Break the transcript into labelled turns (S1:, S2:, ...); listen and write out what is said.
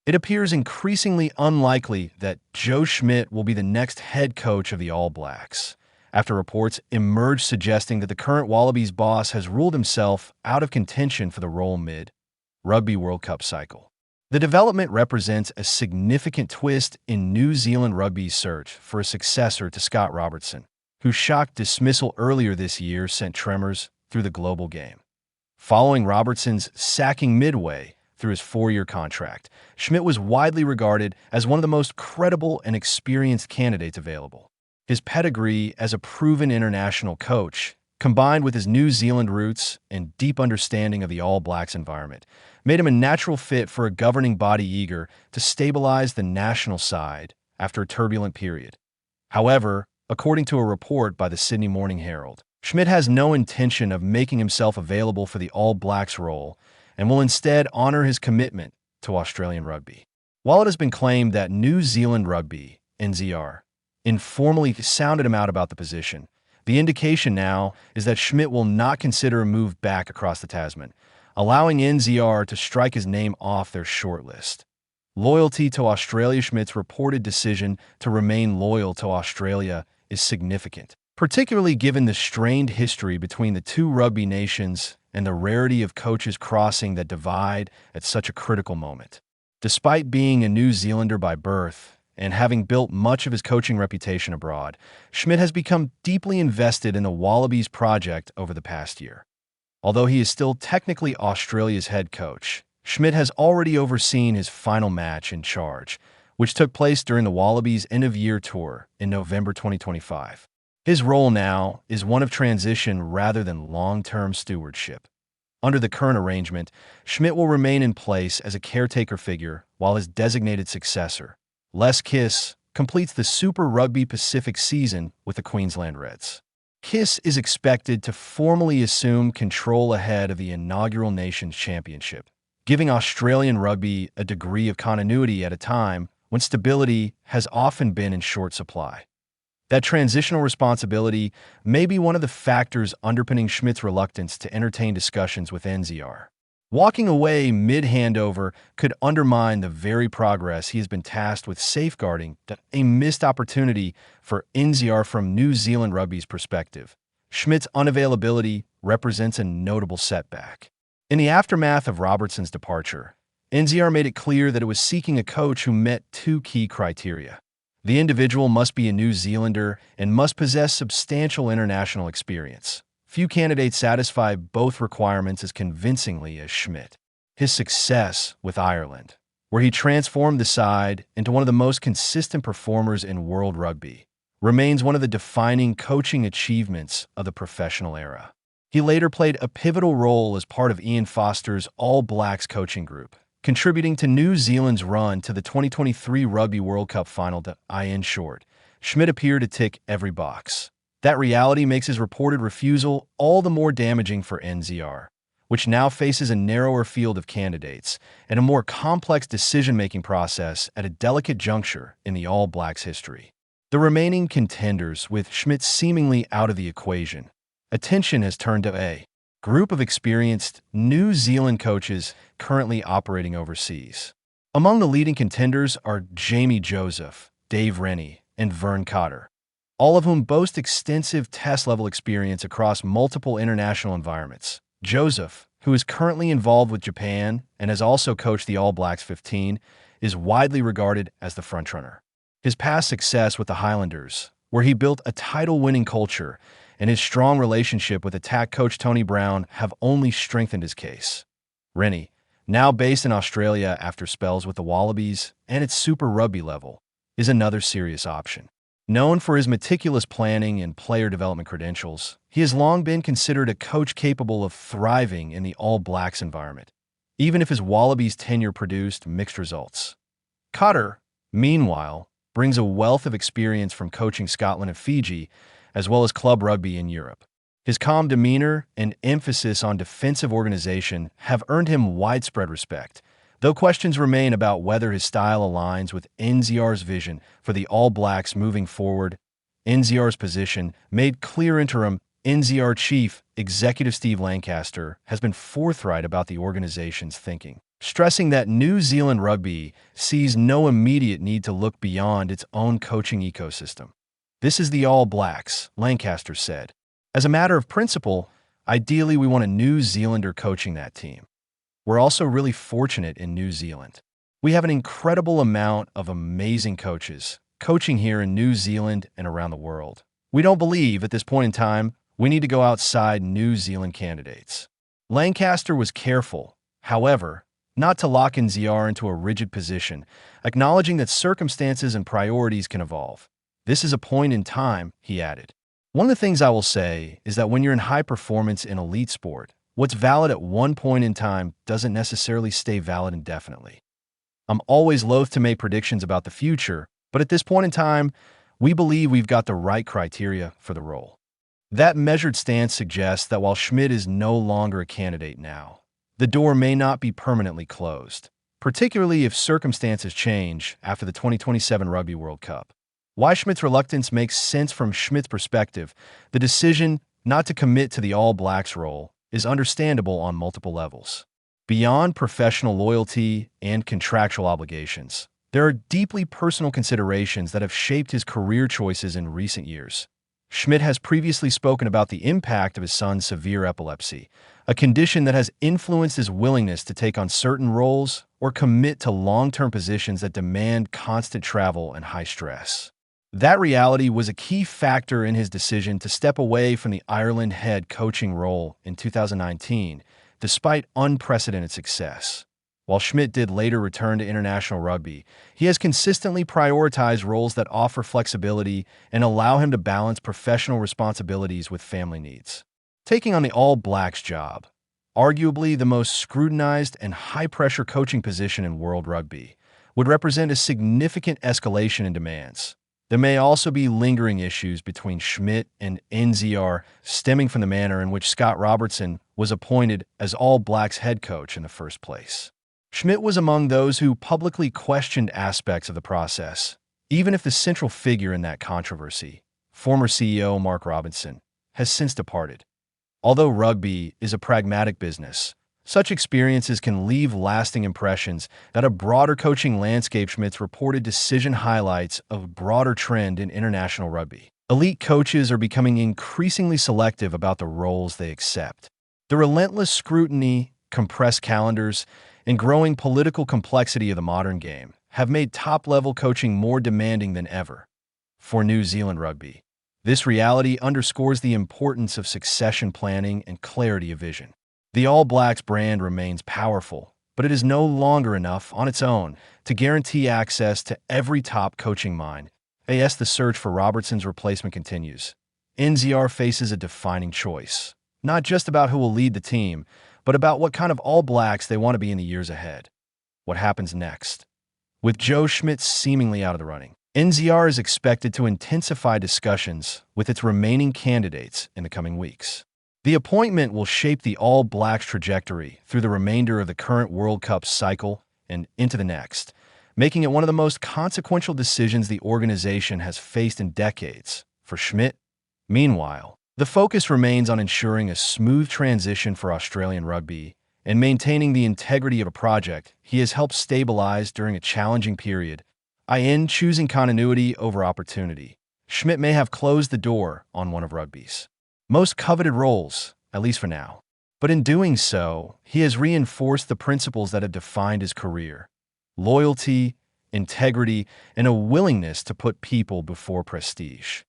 S1: It appears increasingly unlikely that Joe Schmidt will be the next head coach of the All Blacks, after reports emerged suggesting that the current Wallabies boss has ruled himself out of contention for the role mid-Rugby World Cup cycle. The development represents a significant twist in New Zealand Rugby's search for a successor to Scott Robertson, whose shock dismissal earlier this year sent tremors through the global game. Following Robertson's sacking midway through his 4-year contract, Schmidt was widely regarded as one of the most credible and experienced candidates available. His pedigree as a proven international coach, combined with his New Zealand roots and deep understanding of the All Blacks environment, made him a natural fit for a governing body eager to stabilize the national side after a turbulent period. However, according to a report by the Sydney Morning Herald, Schmidt has no intention of making himself available for the All Blacks role and will instead honor his commitment to Australian rugby. While it has been claimed that New Zealand Rugby, NZR, informally sounded him out about the position, the indication now is that Schmidt will not consider a move back across the Tasman, allowing NZR to strike his name off their shortlist. Loyalty to Australia. Schmidt's reported decision to remain loyal to Australia is significant, particularly given the strained history between the two rugby nations and the rarity of coaches crossing that divide at such a critical moment. Despite being a New Zealander by birth and having built much of his coaching reputation abroad, Schmidt has become deeply invested in the Wallabies project over the past year. Although he is still technically Australia's head coach, Schmidt has already overseen his final match in charge, which took place during the Wallabies' end-of-year tour in November 2025. His role now is one of transition rather than long-term stewardship. Under the current arrangement, Schmidt will remain in place as a caretaker figure while his designated successor, Les Kiss, completes the Super Rugby Pacific season with the Queensland Reds. Kiss is expected to formally assume control ahead of the inaugural Nations Championship, giving Australian rugby a degree of continuity at a time when stability has often been in short supply. That transitional responsibility may be one of the factors underpinning Schmidt's reluctance to entertain discussions with NZR. Walking away mid-handover could undermine the very progress he has been tasked with safeguarding, a missed opportunity for NZR from New Zealand Rugby's perspective. Schmidt's unavailability represents a notable setback. In the aftermath of Robertson's departure, NZR made it clear that it was seeking a coach who met two key criteria. The individual must be a New Zealander and must possess substantial international experience. Few candidates satisfy both requirements as convincingly as Schmidt. His success with Ireland, where he transformed the side into one of the most consistent performers in world rugby, remains one of the defining coaching achievements of the professional era. He later played a pivotal role as part of Ian Foster's All Blacks coaching group, contributing to New Zealand's run to the 2023 Rugby World Cup final. In short, Schmidt appeared to tick every box. That reality makes his reported refusal all the more damaging for NZR, which now faces a narrower field of candidates and a more complex decision-making process at a delicate juncture in the All Blacks' history. The remaining contenders, with Schmidt seemingly out of the equation, attention has turned to a group of experienced New Zealand coaches currently operating overseas. Among the leading contenders are Jamie Joseph, Dave Rennie, and Vern Cotter, all of whom boast extensive test-level experience across multiple international environments. Joseph, who is currently involved with Japan and has also coached the All Blacks 15, is widely regarded as the frontrunner. His past success with the Highlanders, where he built a title-winning culture, and his strong relationship with attack coach Tony Brown have only strengthened his case. Rennie, now based in Australia after spells with the Wallabies and its Super Rugby level, is another serious option. Known for his meticulous planning and player development credentials, he has long been considered a coach capable of thriving in the All Blacks environment, even if his Wallabies tenure produced mixed results. Cotter, meanwhile, brings a wealth of experience from coaching Scotland and Fiji, as well as club rugby in Europe. His calm demeanor and emphasis on defensive organization have earned him widespread respect, though questions remain about whether his style aligns with NZR's vision for the All Blacks moving forward. NZR's position, made clear interim NZR chief executive Steve Lancaster, has been forthright about the organization's thinking. stressing that New Zealand Rugby sees no immediate need to look beyond its own coaching ecosystem. "This is the All Blacks," Lancaster said. "As a matter of principle, ideally we want a New Zealander coaching that team. We're also really fortunate in New Zealand. We have an incredible amount of amazing coaches coaching here in New Zealand and around the world. We don't believe at this point in time we need to go outside New Zealand candidates." Lancaster was careful, however, not to lock NZR into a rigid position, acknowledging that circumstances and priorities can evolve. "This is a point in time," he added. "One of the things I will say is that when you're in high performance in elite sport, what's valid at one point in time doesn't necessarily stay valid indefinitely. I'm always loath to make predictions about the future, but at this point in time, we believe we've got the right criteria for the role." That measured stance suggests that while Schmidt is no longer a candidate now, the door may not be permanently closed, particularly if circumstances change after the 2027 Rugby World Cup. Why Schmidt's reluctance makes sense from Schmidt's perspective. The decision not to commit to the All Blacks role is understandable on multiple levels. Beyond professional loyalty and contractual obligations, there are deeply personal considerations that have shaped his career choices in recent years. Schmidt has previously spoken about the impact of his son's severe epilepsy, a condition that has influenced his willingness to take on certain roles or commit to long-term positions that demand constant travel and high stress. That reality was a key factor in his decision to step away from the Ireland head coaching role in 2019, despite unprecedented success. While Schmidt did later return to international rugby, he has consistently prioritized roles that offer flexibility and allow him to balance professional responsibilities with family needs. Taking on the All Blacks job, arguably the most scrutinized and high-pressure coaching position in world rugby, would represent a significant escalation in demands. There may also be lingering issues between Schmidt and NZR stemming from the manner in which Scott Robertson was appointed as All Blacks head coach in the first place. Schmidt was among those who publicly questioned aspects of the process, even if the central figure in that controversy, former CEO Mark Robinson, has since departed. Although rugby is a pragmatic business, such experiences can leave lasting impressions that a broader coaching landscape. Schmidt's reported decision highlights a broader trend in international rugby. Elite coaches are becoming increasingly selective about the roles they accept. The relentless scrutiny, compressed calendars, and growing political complexity of the modern game have made top-level coaching more demanding than ever. For New Zealand Rugby, this reality underscores the importance of succession planning and clarity of vision. The All Blacks brand remains powerful, but it is no longer enough on its own to guarantee access to every top coaching mind. As the search for Robertson's replacement continues, NZR faces a defining choice, not just about who will lead the team, but about what kind of All Blacks they want to be in the years ahead. What happens next? With Joe Schmidt seemingly out of the running, NZR is expected to intensify discussions with its remaining candidates in the coming weeks. The appointment will shape the All Blacks' trajectory through the remainder of the current World Cup cycle and into the next, making it one of the most consequential decisions the organization has faced in decades. For Schmidt, meanwhile, the focus remains on ensuring a smooth transition for Australian rugby and maintaining the integrity of a project he has helped stabilize during a challenging period. Choosing continuity over opportunity, Schmidt may have closed the door on one of rugby's most coveted roles, at least for now. But in doing so, he has reinforced the principles that have defined his career: loyalty, integrity, and a willingness to put people before prestige.